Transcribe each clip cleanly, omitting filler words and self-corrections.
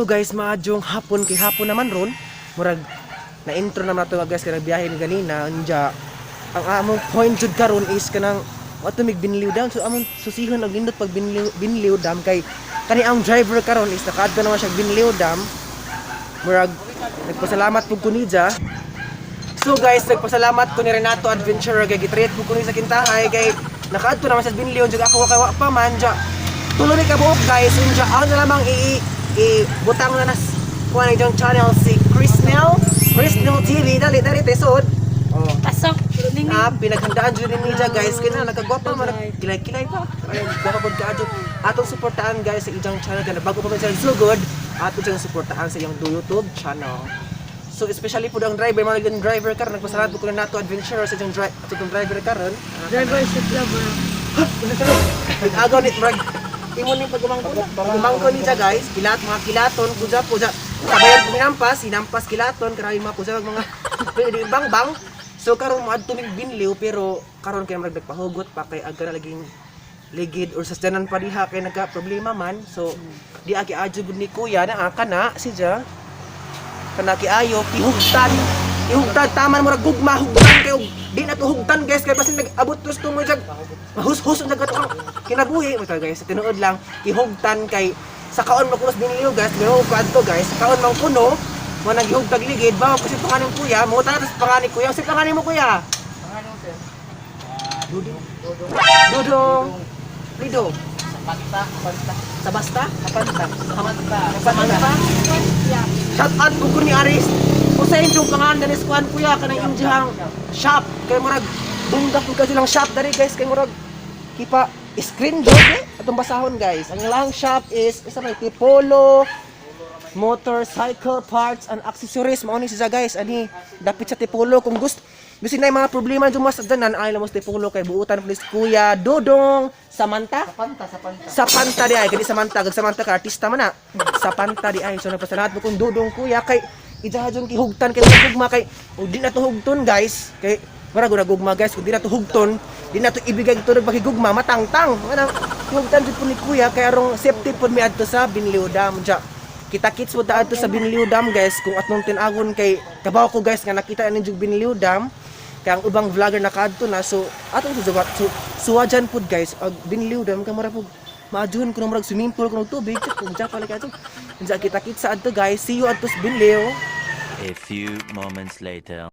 So guys, maadjong hapon kay hapon naman ron. Murag na intro naman nato guys kay biyahe ni ganina nya. Ang among point jud karon is kanang ato mig binliw dam. So among susihon og nindot pag binliw dam kay kani ang driver karon is nakaadto naman siya binliw dam. Murag nagpasalamat pug ko ni Ja. So guys, nagpasalamat ko ni Renato Adventurer kay gitreat pug ko ni sa kintahay kay nakaadto naman sa binliw jud ako wa pa man ja. Tuloy ka buok guys, inja ako na lamang butang na nas kuha na yung channel si Chrisnel TV, dali tesod. Oh. Pasok. Pinaghandaan dyan ni Nija guys, kaya nagkagwapa man, kilay-kilay pa. Ayun, gwapa po ka dyan. Atong suportaan guys sa iyang channel, kaya bago pa man sila so good, atong dyan suportaan sa iyang YouTube channel. So especially po ang driver, mga naging driver karon, nagpasalamat po ko na nato adventurer sa iyang driver karon. Driver sa lover. Agaw ni Brad. Imon ni pagumangko ni Ja guys, mga kilaton, puja. Sabayan hinampas kilaton, karami mga puja mga bang. So karon mo adto mig binliw pero karon kay nagpahugot pa kay aga na laging ligid or sasdanan pa diha kay nagka problema man. So di aki adyo gud ni kuya na kana si Ja. Kana ki ayo ihugtan taman murag gugma hugtan kay di na to hugtan guys kay basin nag-abot tos to mo jag mahus-hus ang nagkatong kinabuhi mo guys sa tinuod lang ihugtan kay sa kaon mo kunos biniliw guys garo ko adto guys kaon mang puno mo naghugtag ligid bawo kasi pangalan kuya mo ta tas pangalan kuya si pangalan mo kuya pangalan mo sir Dudong Lido Sabasta shout out ko ni Aris usa yung pangalan danis kuan kuya kanang injang shop kay murag bundak ko silang shop dari guys kay murag kipa screen job atong basahon guys ang ilang shop is isa may Tipolo motorcycle parts and accessories mao ni siya guys ani dapit sa Tipolo kung gusto bisin na mga problema dyan mas danan ay lamos Tipolo kay buutan please kuya Dodong Samanta sa Panta di ay kadi Samanta ka artista man na sa Panta di ay so nagpasalamat mo kung Dodong kuya kay idahadyon kihugtan kay gugma kay di na to hugton guys kay mura gugma guys kung di na to hugton di na to ibigay ito nagpakigugma matangtang manang hugtan jud po ni kuya kay arong safety pod mi adto sa Binliw Dam ja kita kits po adto sa Binliw Dam guys kung atong tinagon kay kabaw ko guys nga nakita ni jud Binliw Dam kay ang ubang vlogger nakaadto na so atong suwadyan pod guys ag Binliw Dam kay mura pod maadyon kuno murag swimming pool kuno tubig kung ja pala kadto unsa kita kits sa adto guys see you adto sa Binliw. A few moments later.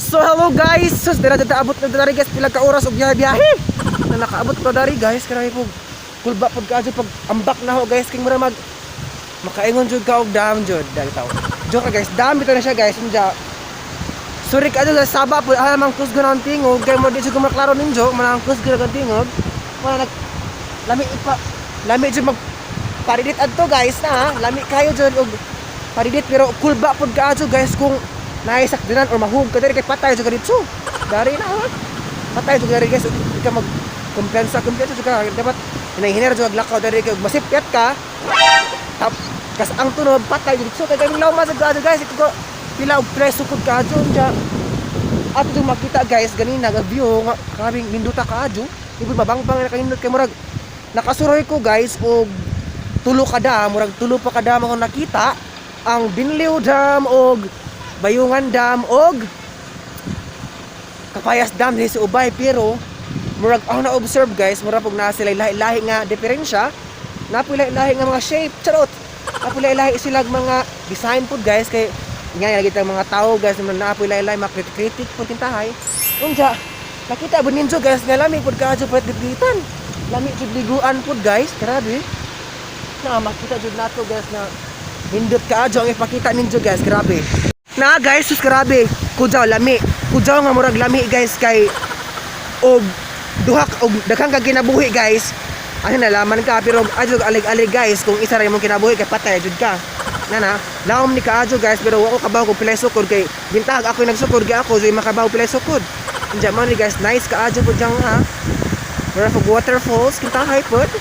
So hello guys, sus dira abot na dari guys pila ka oras og biyahe. Na nakaabot ko dari guys karami po kulba pod ka pag ambak na ho guys king mura makaingon jud ka og dam jud dali taw. Joke guys, dam bitaw na siya guys unja. Sorry ka sa Saba po alamang kusgo ng tingog kay mo di jud ko maklaro ninjo manang kusgo ng tingog. Wala lami jud mag paridit adto guys na lami kayo jud og paridit pero kulba pod ka guys kung naisak dinan or mahug ka diri kay patay jud ka dito. Dari na ha. Patay jud diri guys di ka mag kumpensa jud ka dapat hinay-hiner jud lakaw diri kay masipyat ka. Tap kas ang tunog patay jud so kay law mas jud guys ito pila og preso pud ka jud ja. Ato jud makita guys ganina nga view nga karabing minduta ka jud. Ibig mabangbang na kanindot kay murag nakasuroy ko guys og tulo kada murag tulo pa kada mo nakita ang Binliw Dam og Bayungan Dam og Kapayas Dam di sa ubay pero murag ako na observe guys murag pug naa sila lahi nga diferensya napila lahi nga mga shape charot napila lahi sila mga design pud guys kay nga nakita mga tao guys napila lahi mga critic pud tintahay unja nakita ba ninyo guys nga lami pud ka jud dipitan lami jud liguan pud guys grabe na makita jud nato guys na hindot ka jud ang ipakita ninyo guys grabe. Na guys, sus grabe. Kujaw lami. Kujaw nga murag lami guys kay og duhak og daghang kag kinabuhi guys. ano nalaman ka pero adyo alig-alig guys kung isa ra imong kinabuhi kay patay jud ka. Nana, laom ni ka adyo guys pero wako kabaw ko pilay sukod kay bintag ako yung nagsukod kay ako so makabaw pilay sukod. Unja man ni guys, nice ka adyo pud jang ha. Mura for waterfalls kita hay pud.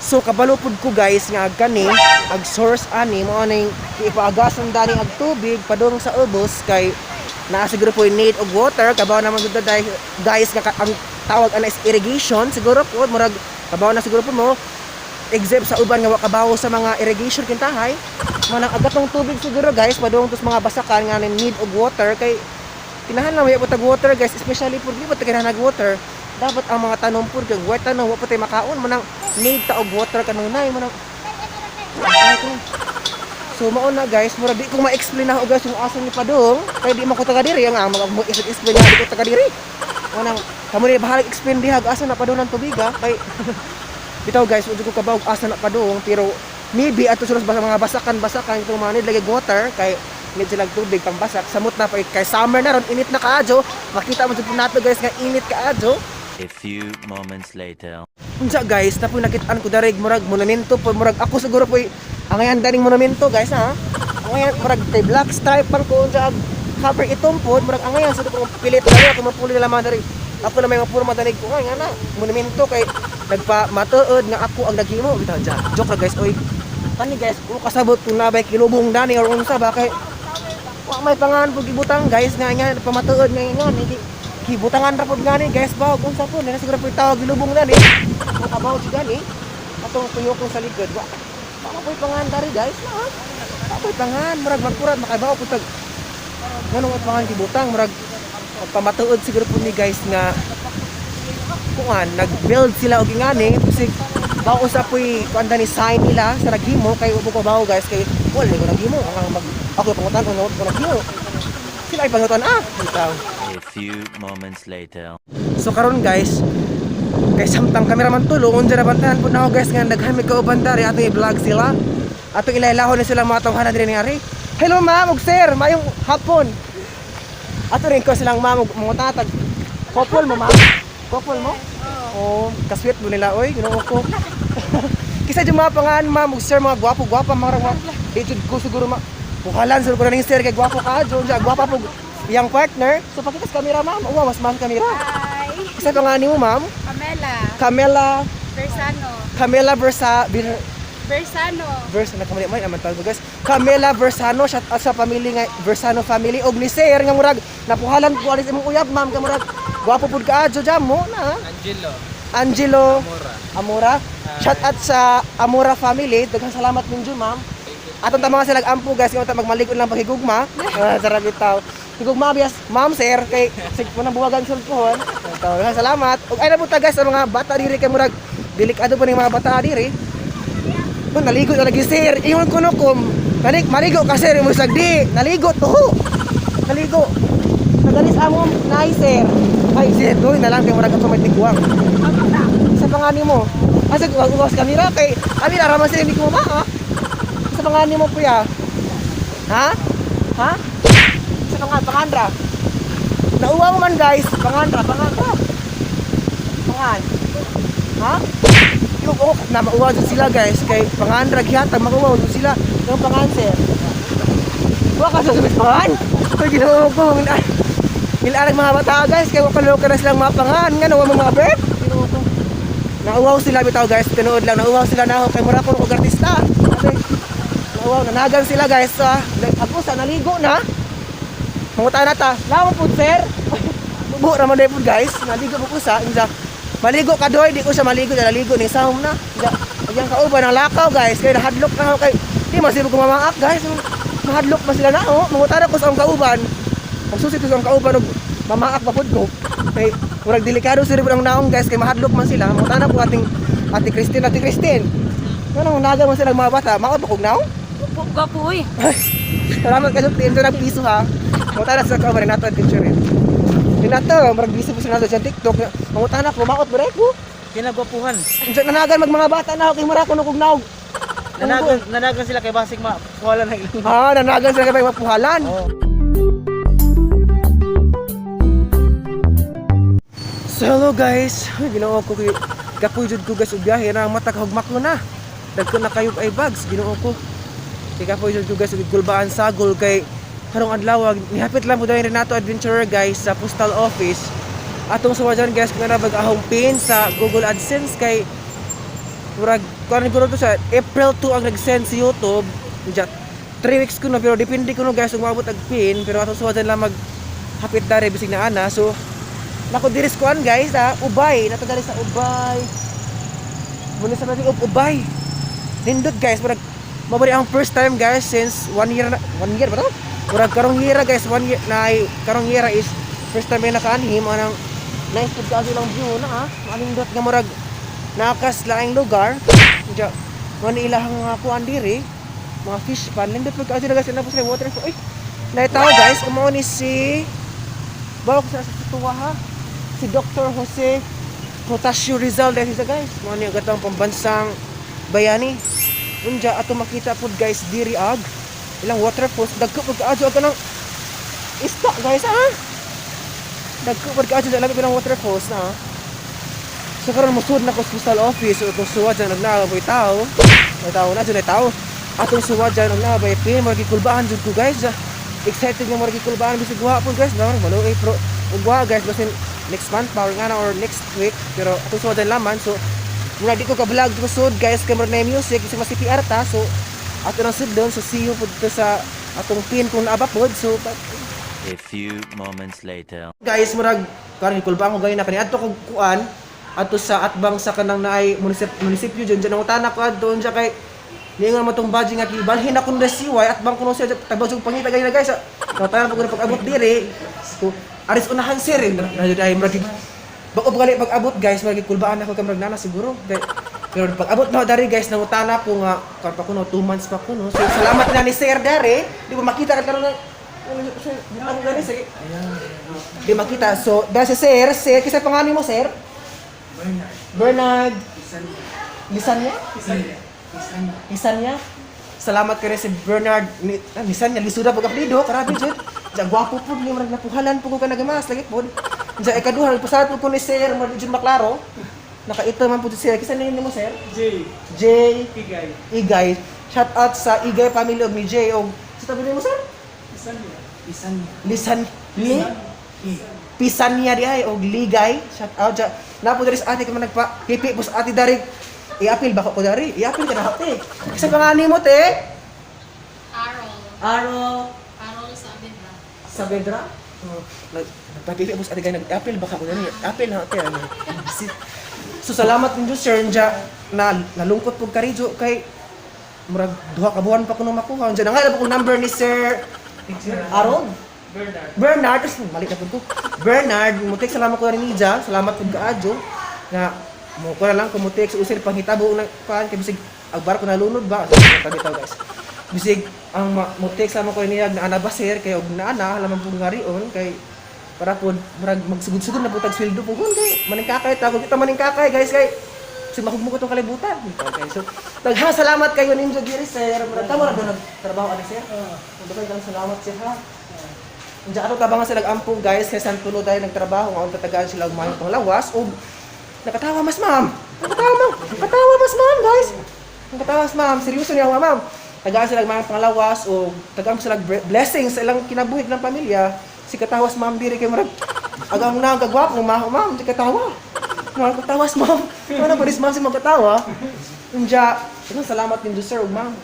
So kabalo pud ko guys nga kani ag source ani mo aning ipaagasan dani ag tubig padung sa ubos kay naa siguro po yung need of water kabaw naman gud guys nga ang tawag ana is irrigation siguro po murag kabaw na siguro po mo except sa uban nga wa kabaw sa mga irrigation kintahay mo nang agatong tubig siguro guys padung tos mga basakan nga need of water kay kinahanglan may putag water guys especially pud di ba kinahanglan water dapat ang mga tanom pud kag wa tanom wa patay makaon mo nang need ta og water kanunay mo nang so mao na guys mura di ko ma-explain na guys yung asa ni padung kay di man ko taga diri ang mag-explain na di ko taga diri mo nang kamo ni bahalag explain diha asa na padung ng tubig ha kay bitaw guys ug ko kabaw asa na padung pero maybe ato sulos basa mga basakan itong mga need lagi water kay need sila tubig pambasak samot na kay summer na ron init na kaadyo makita mo jud nato guys nga init kaadyo. A few moments later. Unsa guys, tapoy nakit-an ko darig murag monumento po murag ako siguro poy angayan daring monumento guys ha. Angayan murag kay black stripe pang ko unsa cover itong pod murag angayan sa ko pilit dali ako mapuli na lamang dari. Ako na may mapuro madanig ko nga na monumento kay nagpa matuod nga ako ang naghimo bitaw ja. Joke ra guys oy. Kani guys, ko kasabot kung nabay kilubong dani or unsa ba kay wa may pangan pug gibutang guys nga pamatuod nga ingon gibutangan ra pud gani guys ba unsa po na siguro pud tawag gilubong na ni kung kabaw si gani atong tuyo ko sa likod wa poy pangan dari guys na poy pangan murag magkurat makabaw pud tag nganong pangan gibutang murag pamatuod siguro pud ni guys nga kuan nag-build sila og ingani bisig bawo sa poy kuanda ni sign nila sa naghimo kay ubo ko bawo guys kay wala ni ko naghimo ang mag ako pangutan ko naghimo sila ay pangutan bitaw. A few moments later. So karon guys, kay samtang kameraman tulungon dira bantahan pud na guys nga naghamig ka uban dari ato i-vlog sila. Ato ilaylahon ni sila mga tawhanan diri ni ari. Hello ma'am ug sir, mayong hapon. Ato rin ko silang ma'am ug mga tatag. Couple mo ma'am? Couple mo? Oh, kasweet mo nila oy, ginoo ko. Kisa jud mga pangan ma'am ug sir mga gwapo-gwapa mga ra. Di jud ko siguro buhalan siguro ko na ning sir kay gwapo ka jud, gwapa pug yang partner. So pakitas kamera ma'am. Uwa mas mahal kamera. Hi. Isa pa nga mo ma'am? Camela Bersano. Camela Bersano. na kamali man aman tawag guys. Camela Bersano shout out sa family nga Bersano family og ni sir nga murag napuhalan ko alis imong uyab ma'am ka murag gwapo pud ka adyo jam mo na. Angelo Amora. Shout out sa Amora family. Daghang salamat ninyo ma'am. Atong tama sila ampo guys nga magmaligod lang paghigugma. Sarap bitaw. Higugma bias ma'am sir kay sig mo nang buwagan sulpohon. Salamat. Ug ay na po ta guys sa mga bata diri kay murag delikado pa ning mga bata diri. Kung naligo na lagi sir, ingon ko no kum. Maligo ka sir mo sagdi. Naligo to. Naligo. Nagalis amom nice sir. Ay sir, doy na lang kay murag ato may tigwang. Sa pangani mo. Asa ko uwas kamera kay ali ra man sir hindi ko ma. Sa pangani mo kuya. Ha? Ha? Pangandra. Nauwa mo man guys, pangandra. Pangan. Ha? Yung na mauwa dun sila guys, kay pangandra gihatag makuha dun sila. Yung panganser. Wa ka sa pangan. Kay ginoo ko nilarag mga bata guys, kay wakaloka na silang mga pangan nga nawa mga bet. Ginoo ko. Nauwaw sila bitaw guys, tinuod lang nauwaw sila na kay mura ko og artista. Nauwaw nanagan sila guys sa ako sa naligo na. Mangutan na ta. Lama po sir. Bubo raman day po guys. Naligo po ko sa inja. Maligo ka doy, di ko siya maligo, naligo ni sahom na. Ayan ka uban ng lakaw guys. Kaya nahadlok na ako kay di masibog ko mamaak guys. Mahadlok pa sila na oh. Mangutan ko sa ang kauban. Magsusit ko sa ang kauban og mamaak pa pud ko. Kay murag delikado sir ang naong guys kay mahadlok man sila. Mangutan ko ating Ate Christine. Ano naga man sila mga bata, mao pa kog naong? Gwapo uy. Salamat kayo tin sa piso ha. Mutana sa kamera nato picture. Dinato, marag busy po sila sa TikTok. Mangutana ko, maot mo ko. Kinagwapuhan. Nanagan mga bata na ako kay mara ko nukog naog. Nanagan sila kay basig mapuhalan na ilang. Nanagan sila kay mapuhalan. Oh. So hello guys, ginoo ko kay kapoy jud ko guys og biyahe na ang mata kahugmak ko na. Dagko na kayo ay bags ginoo ko. Kay kapoy jud ko guys og gulbaan sagol kay karong adlaw nihapit lang po daw Renato Adventurer guys sa postal office. Atong suwajan guys kung na bag-ahong pin sa Google AdSense kay murag kuan guro to sa April 2 ang nag-send sa YouTube. 3 weeks ko na pero depende ko no guys kung maabot ang pin pero atong suwajan lang mag hapit dare bisig na ana so nako diris kuan guys Ubay nato dali sa Ubay muna sa natin Ubay nindot guys murag mabari ang first time guys since 1 year ba to murag karong year guys 1 year na karong year is first time na nakaanhim anang nice pud kaso lang view na manindot nga murag nakas laing lugar ja man ilahang kuan diri mga fish pan nindot pud kaso guys na po sa water so ay naitaw guys kumo ni si bawak sa tuwa ha si Dr. Jose Protasio Rizal dahil sa guys mo ni gatang pambansang bayani unja ato makita pud guys diri ag ilang waterfalls dagko pud kaadto ag kanang isda guys ha dagko pud kaadto sa labi ilang waterfalls na so karon musud na ko sa postal office atong suwad sa nagnaabay tao may tao na dyan tao atong suwad dyan nagnaabay pin magikulbaan jud ko guys excited nga magikulbaan bisig guha pud guys daw malo pro ugwa guys basin next month power nga na or next week pero atong suwad dyan laman so muna di ko ka vlog susud guys kay na music kasi mas CPR ta so ato nang sudon so see you pud sa atong pin kung naaba pod so A few moments later. guys murag karon kulbaan ko gani na kani adto kog kuan adto sa atbang sa kanang naay munisipyo dyan dyan ang utana ko adto dyan kay niingon mo tong badge nga kibalhin akong resiway atbang kuno siya tabaw jug pangita gani na guys utana ko pag-abot diri so aris unahan sir na jud ay murag bako gali pag-abot guys murag kulbaan ako kay murag nana siguro pero pag-abot na dari guys nang utana ko nga karon pa kuno 2 months pa kuno so salamat na ni sir dere di ba makita ka karon ang gani sige di makita so dahil si sir kisa pangalan mo sir Bernard Lisanya salamat kay si Bernard Lisanya lisuda pag apelido karabi jud ja gwapo pud ni murag napuhalan pud ko kanagamas lagi pud ja ikaduha pasat pud ko ni sir murag jud maklaro nakaito man pud si sir kisa nimo sir J Igay shout out sa Igay family og ni J og sa tabi nimo sir Pisanya di ay og Ligay shout out ja napo diri sa ate ka man nagpa pipi pus ate dari i-apil bako ko dari i-apil ka na ate sa pangalan mo te Aro Saavedra nagpapipi pus ate gay nag-apil baka ko dari apil na ate so salamat ninyo sir ja na nalungkot pug karijo kay murag duha ka buwan pa kuno makuha unja na nga ko number ni sir Aaron Bernard, mali na po. Bernard, mutik salamat ko rin niya. Salamat po kaadyo. Nga, mo ko na lang kumutik sa usir panghitabo ng paan. Kaya bisig, agbar ko nalunod ba? Tabi tao guys. Bisig, ang mutik salamat ko rin niya na anabasir. Kaya og naana, halaman po nga riyon. Kaya para po, magsugod-sugod na po tag-sweldo po. Kaya maningkakay, tawag kita maningkakay guys. Kaya, kasi mahugmo ko itong kalibutan. Okay, so, salamat kayo ninyo Giri sir. Tama na doon nagtrabaho ka sir? Salamat sir ha. Diyan ato tabangan sila ampong guys kay San Pulo dahil nagtrabaho nga tatagaan sila og mayong panglawas og nakatawa mas ma'am. Nakatawa mas ma'am guys. Nakatawa mas ma'am, seryoso niya ma'am. Tagaan sila og mayong panglawas og tagaan sila blessings sa ilang kinabuhi ng pamilya. Si katawas ma'am diri kay murag agang na kagwap ng ma'am, si katawa. Nakatawas ma'am. Ano pa ris ma'am si magkatawa? Diyan, salamat din sir og ma'am.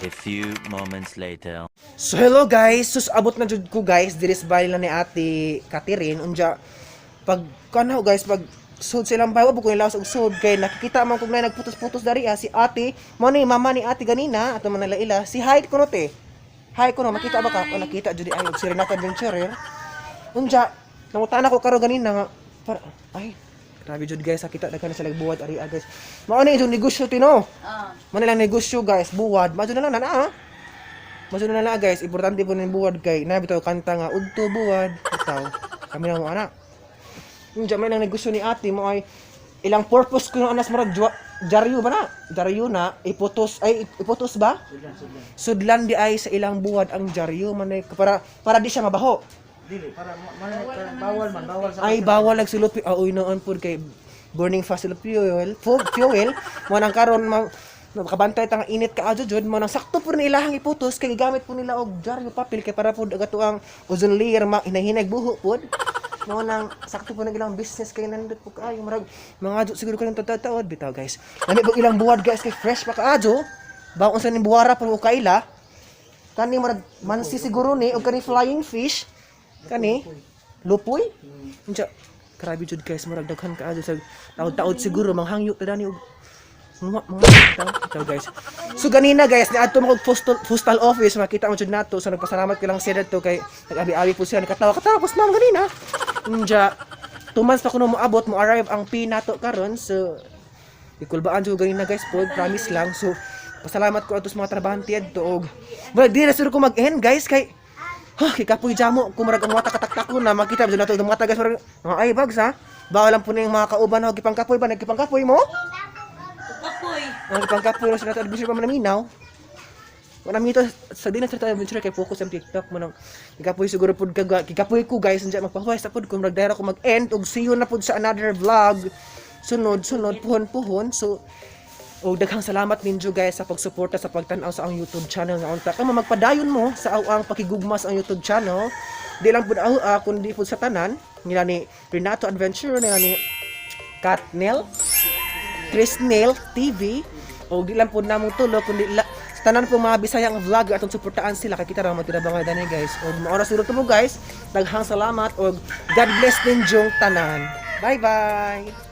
A few moments later. So hello guys, sus abot na jud ko guys diri sa bahay lang ni Ate Catherine unja pag kanaw guys pag sud silang bahay ko nilawas og sud kay nakikita man kog na nagputos-putos dari si Ate mo ni mama ni Ate ganina ato man nalaila si Hyde kuno te. Hi kuno makita ba ka? O nakita jud ay og si Renato Adventurer. Unja nangutana ko karo ganina nga ay grabe jud guys kita daghan sila buwad ari guys. Mao ni jud negosyo tino. Mao lang negosyo guys buwad. Mao na lang na Maso na na guys, importante po ng buwad kay na bitaw kanta nga udto buwad bitaw. Kami na mo ana. Unja may nang negosyo ni ate mo ay ilang purpose ko yung anas marag jaryo ba na? Jaryo na iputos ba? Sudlan di ay sa ilang buwad ang jaryo man ay para di siya mabaho. Dili para bawal sa Ay bawal nagsulot uy noon pud kay burning fossil fuel mo nang karon makabantay tang init ka adyo jud mo nang sakto pud ni ilahang iputos kay gamit po nila og dyaryo papel kay para pud agato ang ozone layer hinahinag buho pud mo nang sakto pud ilang business kay nandot po kaayo marag mga adyo siguro kanang taod bitaw guys nami og ilang buwad guys kay fresh pa kaadyo baon sa ning buwara pud og kaila kani marag mansi siguro ni og kani flying fish kani lupoy unsa grabe jud guys murag daghan kaadyo sa taod-taod siguro manghangyo ta dani og mga ito guys. So ganina guys, niadto mo kog postal office, makita mo jud nato. So nagpasalamat ko lang sila to kay nag-abi-abi po siya nakatawa tapos ma'am ganina. Unja 2 months pa kuno mo abot mo arrive ang pin nato karon. So ikulbaan jud ganina guys, pod promise lang. So pasalamat ko ato sa mga trabahante adto og wala di na sure ko mag-end guys kay kikapoy jamo ko marag ang mata kataktak ko na makita jud nato ang mata guys marag mga ay bags ha. Bawal lang po na yung mga kauban og gipangkapoy ba nagkipangkapoy mo? Kapoy. Ang pangkapoy na sila adventure pa man naminaw. Wala mi to sa dinas sa adventure kay focus sa TikTok mo nang kikapoy siguro pud kikapoy ko guys unja magpahuway sa pud ko magdara ko mag-end og see you na pud sa another vlog. Sunod puhon. So daghang salamat ninyo guys sa pagsuporta sa pagtan-aw sa ang YouTube channel nga unta kamo magpadayon mo sa ang pakigugma sa ang YouTube channel. Di lang pud kundi pud sa tanan nila ni Renato Adventure nila ni Katnel Chris Nail TV o di lang po namong tulo kundi sa tanan po mga Bisayang vlogger atong suportaan sila kay kita ra mo tinabangay dani guys og maoras dito mo guys daghang salamat og God bless ninjong tanan bye bye.